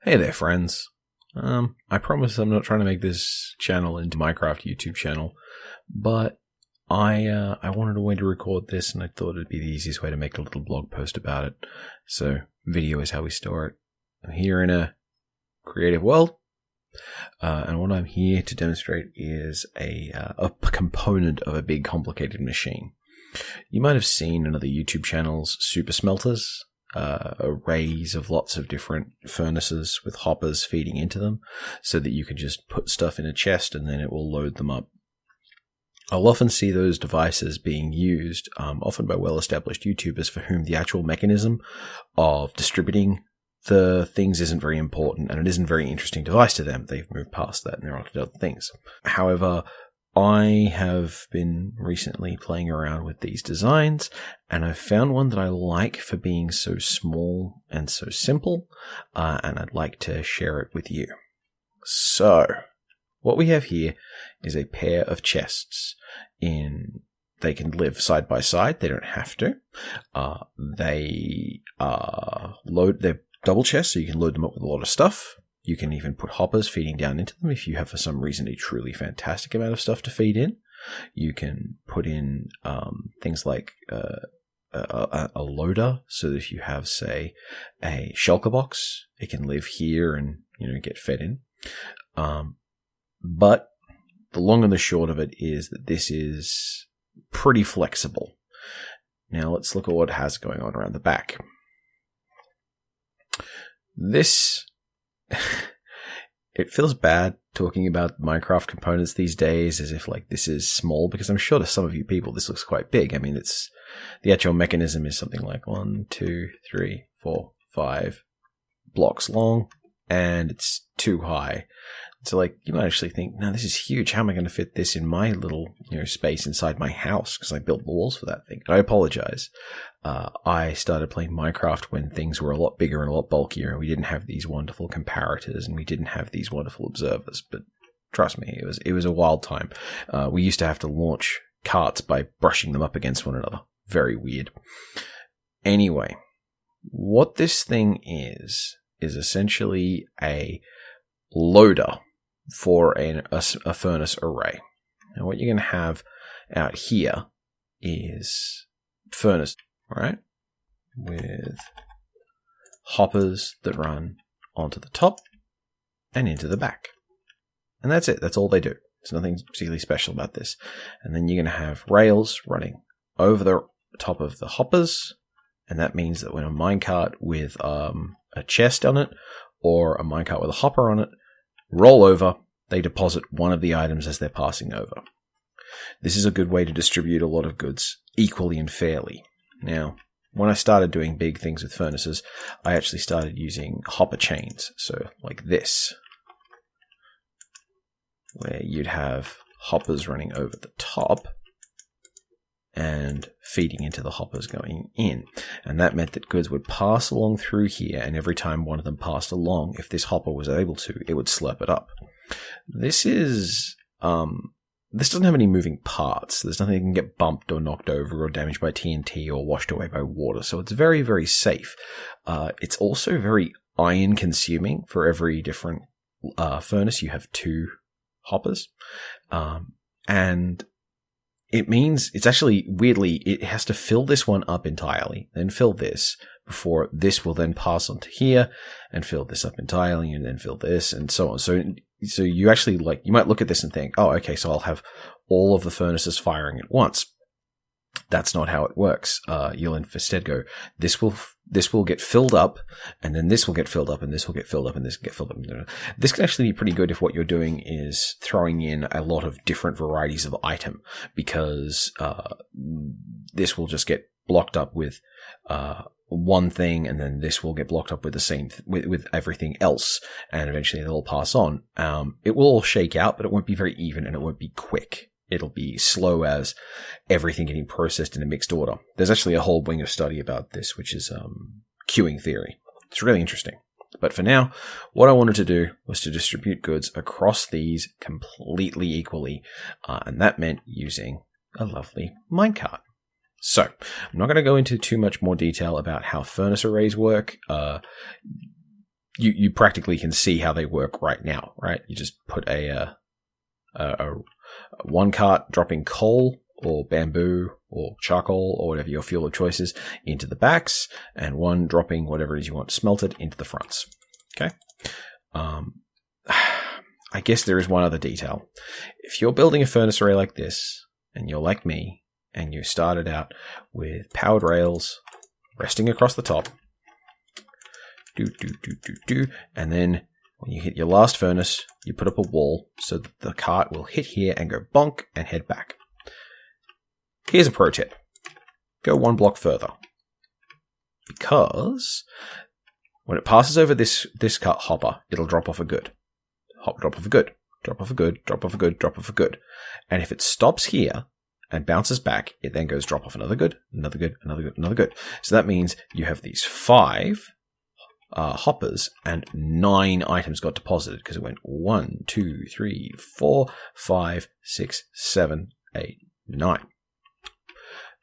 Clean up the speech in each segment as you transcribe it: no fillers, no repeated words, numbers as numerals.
Hey there, friends. I promise I'm not trying to make this channel into Minecraft YouTube channel, but I wanted a way to record this, and I thought it'd be the easiest way to make a little blog post about it. So, video is how we store it. I'm here in a creative world, and what I'm here to demonstrate is a component of a big, complicated machine. You might have seen in other YouTube channels super smelters. Arrays of lots of different furnaces with hoppers feeding into them so that you can just put stuff in a chest and then it will load them up. I'll often see those devices being used, often by well-established YouTubers for whom the actual mechanism of distributing the things isn't very important and it isn't a very interesting device to them. They've moved past that and they're on to other things. However, I have been recently playing around with these designs, and I've found one that I like for being so small and so simple, and I'd like to share it with you. So, what we have here is a pair of chests. They can live side by side, they don't have to. They're double chests, so you can load them up with a lot of stuff. You can even put hoppers feeding down into them if you have, for some reason, a truly fantastic amount of stuff to feed in. You can put in things like a loader, so that if you have, say, a shulker box, it can live here and get fed in. But the long and the short of it is that this is pretty flexible. Now let's look at what it has going on around the back. This... It feels bad talking about Minecraft components these days as if this is small, because I'm sure to some of you people this looks quite big. I mean, the actual mechanism is something like 1, 2, 3, 4, 5 blocks long, and it's 2 high. So you might actually think, no, this is huge. How am I going to fit this in my little space inside my house? Because I built the walls for that thing. And I apologize. I started playing Minecraft when things were a lot bigger and a lot bulkier, and we didn't have these wonderful comparators, and we didn't have these wonderful observers. But trust me, it was a wild time. We used to have to launch carts by brushing them up against one another. Very weird. Anyway, what this thing is essentially a loader for a furnace array. Now what you're going to have out here is furnace, right, with hoppers that run onto the top and into the back. And that's it. That's all they do. There's nothing particularly special about this. And then you're going to have rails running over the top of the hoppers, and that means that when a minecart with a chest on it or a minecart with a hopper on it roll over, they deposit one of the items as they're passing over. This is a good way to distribute a lot of goods equally and fairly. Now, when I started doing big things with furnaces, I actually started using hopper chains. So like this, where you'd have hoppers running over the top and feeding into the hoppers going in. And that meant that goods would pass along through here, and every time one of them passed along, if this hopper was able to, it would slurp it up. This doesn't have any moving parts. There's nothing that can get bumped or knocked over or damaged by TNT or washed away by water, so it's very, very safe. It's also very iron consuming. For every different furnace, you have 2 hoppers. And it means it's actually, weirdly, it has to fill this one up entirely, then fill this, before this will then pass on to here, and fill this up entirely, and then fill this, and so on. So you actually, you might look at this and think, oh, okay, so I'll have all of the furnaces firing at once. That's not how it works. You'll instead go, this will get filled up, and then this will get filled up, and this will get filled up, and this will get filled up. This can actually be pretty good if what you're doing is throwing in a lot of different varieties of item, because this will just get blocked up with one thing, and then this will get blocked up with the same with everything else, and eventually they'll all pass on. It will all shake out, but it won't be very even, and it won't be quick. It'll be slow as everything getting processed in a mixed order. There's actually a whole wing of study about this, which is queuing theory. It's really interesting. But for now, what I wanted to do was to distribute goods across these completely equally, and that meant using a lovely minecart. So, I'm not going to go into too much more detail about how furnace arrays work. you practically can see how they work right now, right? You just put a one cart dropping coal or bamboo or charcoal or whatever your fuel of choice is into the backs, and one dropping whatever it is you want smelted into the fronts. Okay. I guess there is one other detail. If you're building a furnace array like this, and you're like me, and you started out with powered rails resting across the top, and then when you hit your last furnace, you put up a wall so that the cart will hit here and go bonk and head back. Here's a pro tip. Go one block further. Because when it passes over this cart hopper, it'll drop off a good. Drop off a good. Drop off a good. Drop off a good. Drop off a good. And if it stops here and bounces back, it then goes drop off another good, another good, another good, another good. So that means you have these 5 hoppers and 9 items got deposited because it went 1, 2, 3, 4, 5, 6, 7, 8, 9.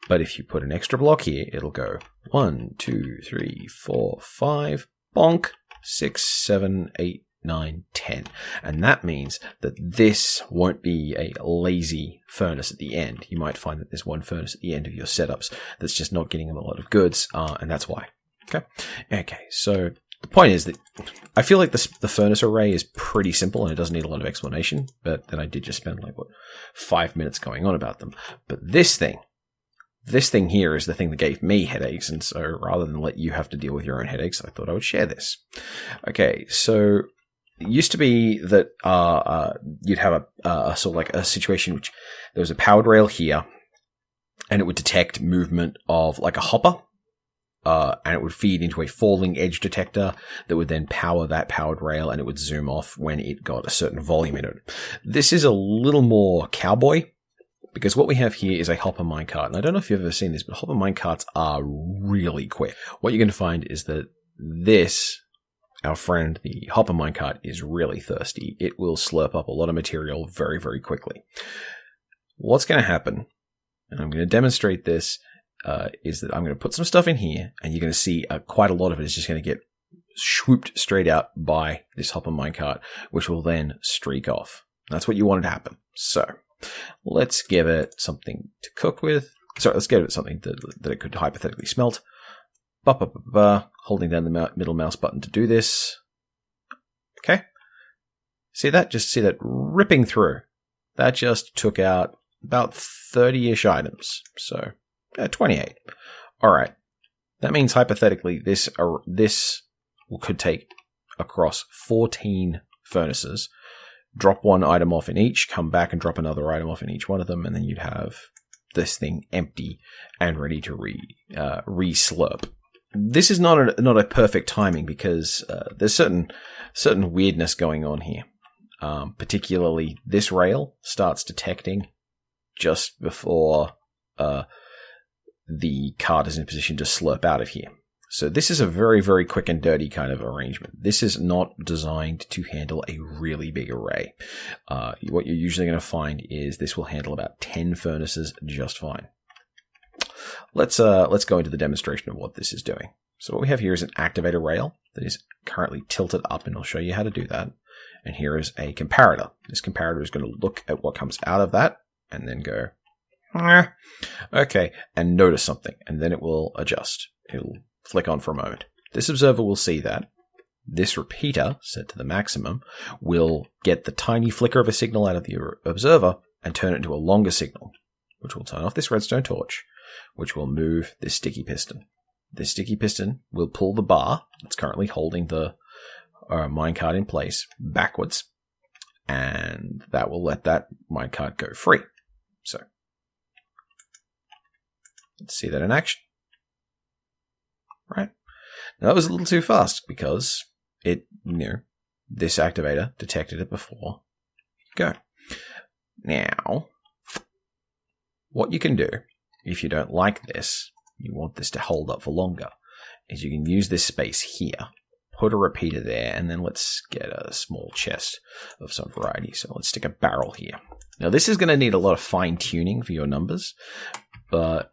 But if you put an extra block here, it'll go 1, 2, 3, 4, 5, bonk, 6, 7, 8, 9, 10. And that means that this won't be a lazy furnace at the end. You might find that there's one furnace at the end of your setups that's just not getting them a lot of goods, and that's why. Okay, so the point is that I feel like the furnace array is pretty simple and it doesn't need a lot of explanation, but then I did just spend 5 minutes going on about them. But this thing here is the thing that gave me headaches, and so rather than let you have to deal with your own headaches, I thought I would share this. Okay, so it used to be that you'd have a sort of like a situation which there was a powered rail here, and it would detect movement of like a hopper, and it would feed into a falling edge detector that would then power that powered rail, and it would zoom off when it got a certain volume in it. This is a little more cowboy, because what we have here is a hopper minecart. And I don't know if you've ever seen this, but hopper minecarts are really quick. What you're going to find is that this, our friend, the hopper minecart, is really thirsty. It will slurp up a lot of material very, very quickly. What's going to happen, and I'm going to demonstrate this, is that I'm going to put some stuff in here, and you're going to see quite a lot of it is just going to get swooped straight out by this hopper minecart, which will then streak off. That's what you wanted to happen. So let's give it something to cook with. Sorry, let's give it something that it could hypothetically smelt. Holding down the middle mouse button to do this. Okay. See that? Just see that ripping through. That just took out about 30-ish items. So 28. All right. That means hypothetically this could take across 14 furnaces. Drop one item off in each, come back and drop another item off in each one of them, and then you'd have this thing empty and ready to re-slurp. This is not a perfect timing because there's certain weirdness going on here. Particularly, this rail starts detecting just before the cart is in position to slurp out of here. So this is a very, very quick and dirty kind of arrangement. This is not designed to handle a really big array. What you're usually going to find is this will handle about 10 furnaces just fine. Let's go into the demonstration of what this is doing. So what we have here is an activator rail that is currently tilted up, and I'll show you how to do that. And here is a comparator. This comparator is going to look at what comes out of that and then go, okay, and notice something, and then it will adjust. It'll flick on for a moment. This observer will see that. This repeater, set to the maximum, will get the tiny flicker of a signal out of the observer and turn it into a longer signal, which will turn off this redstone torch, which will move this sticky piston. This sticky piston will pull the bar that's currently holding the minecart in place backwards, and that will let that minecart go free. So, let's see that in action. Right. Now that was a little too fast because this activator detected it before. Go. Now, what you can do if you don't like this, you want this to hold up for longer, is you can use this space here, put a repeater there, and then let's get a small chest of some variety. So let's stick a barrel here. Now this is going to need a lot of fine tuning for your numbers, but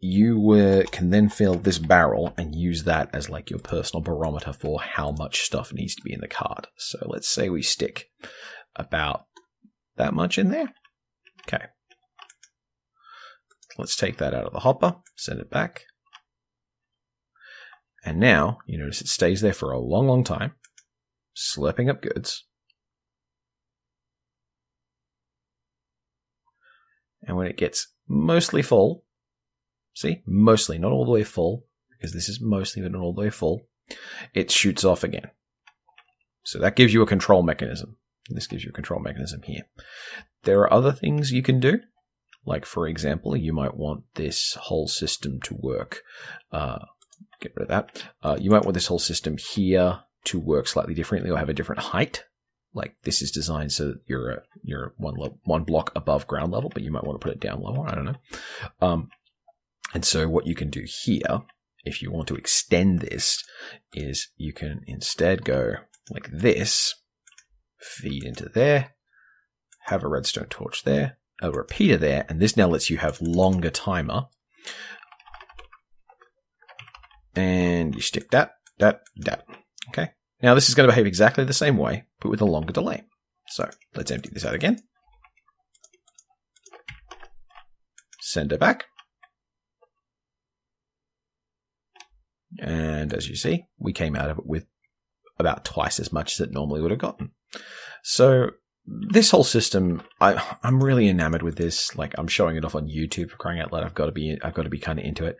you can then fill this barrel and use that as like your personal barometer for how much stuff needs to be in the cart. So let's say we stick about that much in there. Okay. Let's take that out of the hopper, send it back. And now you notice it stays there for a long, long time, slurping up goods. And when it gets mostly full, see, mostly, not all the way full, because this is mostly but not all the way full, it shoots off again. So that gives you a control mechanism. This gives you a control mechanism here. There are other things you can do. Like, for example, you might want this whole system to work. Get rid of that. You might want this whole system here to work slightly differently or have a different height. Like, this is designed so that you're one block above ground level, but you might want to put it down lower. I don't know. And so what you can do here, if you want to extend this, is you can instead go like this, feed into there, have a redstone torch there, a repeater there, and this now lets you have longer timer. And you stick that. Okay. Now this is going to behave exactly the same way, but with a longer delay. So let's empty this out again. Send it back. And as you see, we came out of it with about twice as much as it normally would have gotten. So this whole system, I'm really enamored with this. Like, I'm showing it off on YouTube for crying out loud. I've got to be kind of into it,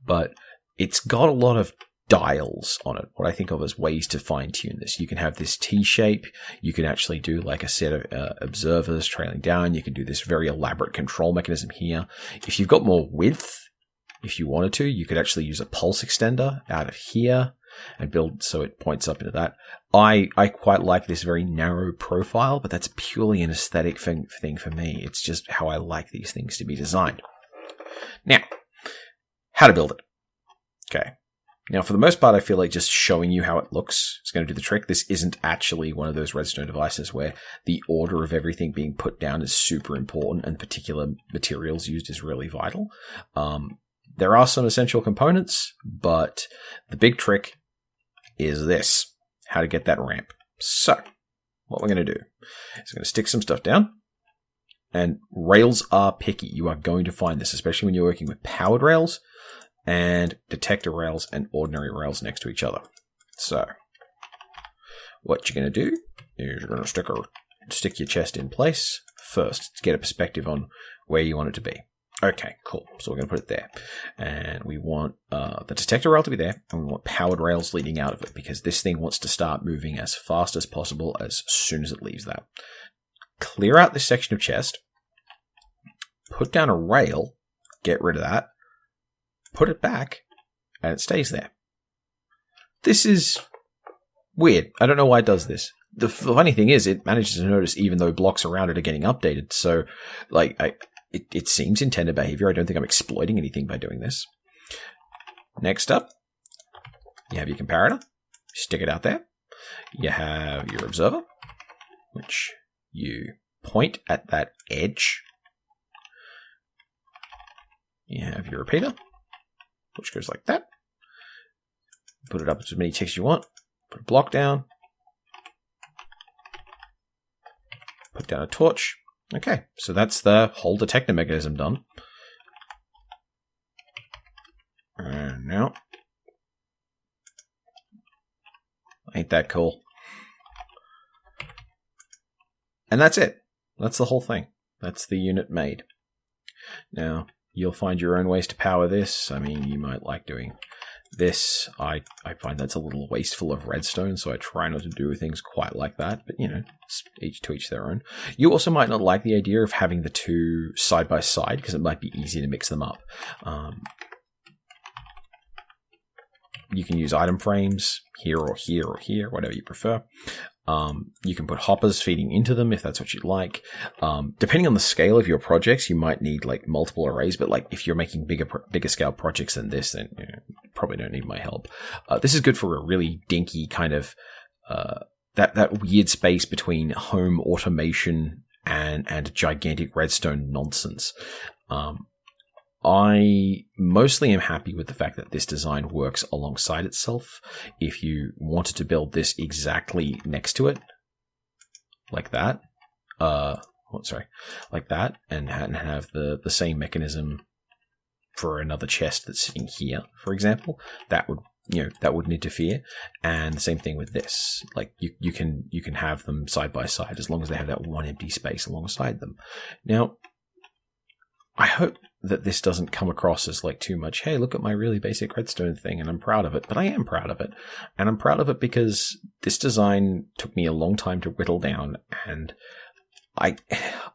but it's got a lot of dials on it, what I think of as ways to fine tune this. You can have this T shape. You can actually do like a set of observers trailing down. You can do this very elaborate control mechanism here. If you've got more width, if you wanted to, you could actually use a pulse extender out of here and build so it points up into that. I quite like this very narrow profile, but that's purely an aesthetic thing for me. It's just how I like these things to be designed. Now, how to build it. Okay. Now, for the most part, I feel like just showing you how it looks is going to do the trick. This isn't actually one of those redstone devices where the order of everything being put down is super important and particular materials used is really vital. There are some essential components, but the big trick is this, how to get that ramp. So what we're going to do is we're going to stick some stuff down, and rails are picky. You are going to find this, especially when you're working with powered rails and detector rails and ordinary rails next to each other. So what you're going to do is you're going to stick your chest in place first to get a perspective on where you want it to be. Okay, cool. So we're going to put it there. And we want the detector rail to be there, and we want powered rails leading out of it, because this thing wants to start moving as fast as possible as soon as it leaves that. Clear out this section of chest, put down a rail, get rid of that, put it back, and it stays there. This is weird. I don't know why it does this. The funny thing is, it manages to notice even though blocks around it are getting updated. So, like, it seems intended behavior. I don't think I'm exploiting anything by doing this. Next up, you have your comparator. Stick it out there. You have your observer, which you point at that edge. You have your repeater, which goes like that. Put it up as many ticks you want. Put a block down. Put down a torch. Okay, so that's the whole detector mechanism done. And now, ain't that cool? And that's it. That's the whole thing. That's the unit made. Now, you'll find your own ways to power this. I mean, you might like doing this. I find that's a little wasteful of redstone, so I try not to do things quite like that. But, you know, it's each to each their own. You also might not like the idea of having the two side by side, because it might be easy to mix them up. You can use item frames here or here or here, whatever you prefer. You can put hoppers feeding into them if that's what you like. Depending on the scale of your projects, you might need like multiple arrays, but like if you're making bigger scale projects than this, then you probably don't need my help. This is good for a really dinky kind of that weird space between home automation and gigantic redstone nonsense. I mostly am happy with the fact that this design works alongside itself. If you wanted to build this exactly next to it, like that, like that, and have the same mechanism for another chest that's sitting here, for example, that wouldn't interfere. And the same thing with this. Like you can have them side by side as long as they have that one empty space alongside them. Now, I hope that this doesn't come across as like too much, hey, look at my really basic redstone thing and I'm proud of it. But I am proud of it. And I'm proud of it because this design took me a long time to whittle down, and I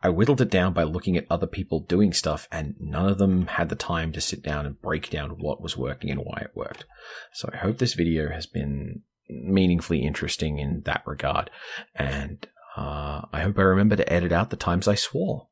whittled it down by looking at other people doing stuff, and none of them had the time to sit down and break down what was working and why it worked. So I hope this video has been meaningfully interesting in that regard. And I hope I remember to edit out the times I swore.